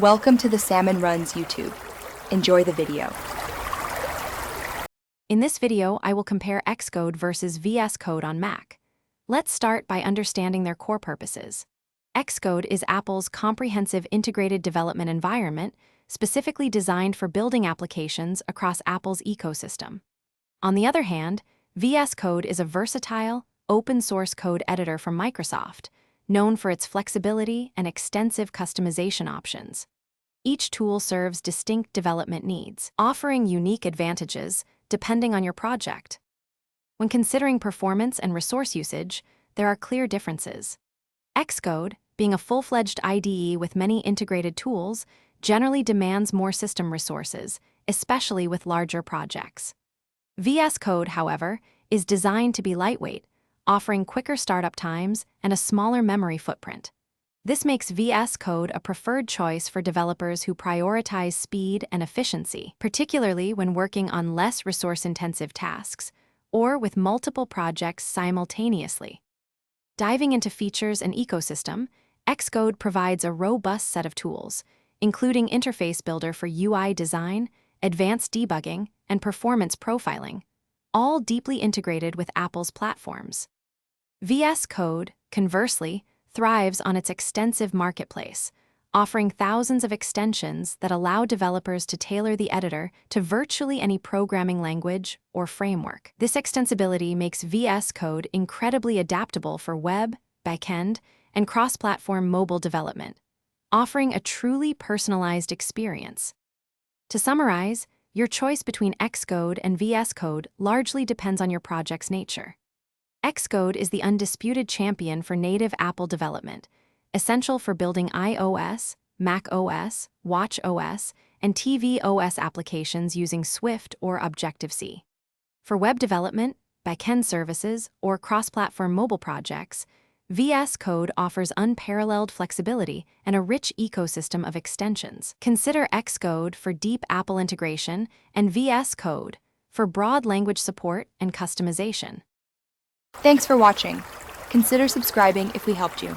Welcome to the Salmon Runs YouTube. Enjoy the video. In this video, I will compare Xcode versus VSCode on Mac. Let's start by understanding their core purposes. Xcode is Apple's comprehensive integrated development environment, specifically designed for building applications across Apple's ecosystem. On the other hand, VSCode is a versatile, open-source code editor from Microsoft, known for its flexibility and extensive customization options. Each tool serves distinct development needs, offering unique advantages depending on your project. When considering performance and resource usage, there are clear differences. Xcode, being a full-fledged IDE with many integrated tools, generally demands more system resources, especially with larger projects. VSCode, however, is designed to be lightweight, offering quicker startup times and a smaller memory footprint. This makes VSCode a preferred choice for developers who prioritize speed and efficiency, particularly when working on less resource-intensive tasks or with multiple projects simultaneously. Diving into features and ecosystem, Xcode provides a robust set of tools, including Interface Builder for UI design, advanced debugging, and performance profiling, all deeply integrated with Apple's platforms. VSCode, conversely, thrives on its extensive marketplace, offering thousands of extensions that allow developers to tailor the editor to virtually any programming language or framework. This extensibility makes VSCode incredibly adaptable for web, backend, and cross-platform mobile development, offering a truly personalized experience. To summarize, your choice between Xcode and VSCode largely depends on your project's nature. Xcode is the undisputed champion for native Apple development, essential for building iOS, macOS, watchOS, and tvOS applications using Swift or Objective-C. For web development, backend services, or cross-platform mobile projects, VSCode offers unparalleled flexibility and a rich ecosystem of extensions. Consider Xcode for deep Apple integration and VSCode for broad language support and customization. Thanks for watching. Consider subscribing if we helped you.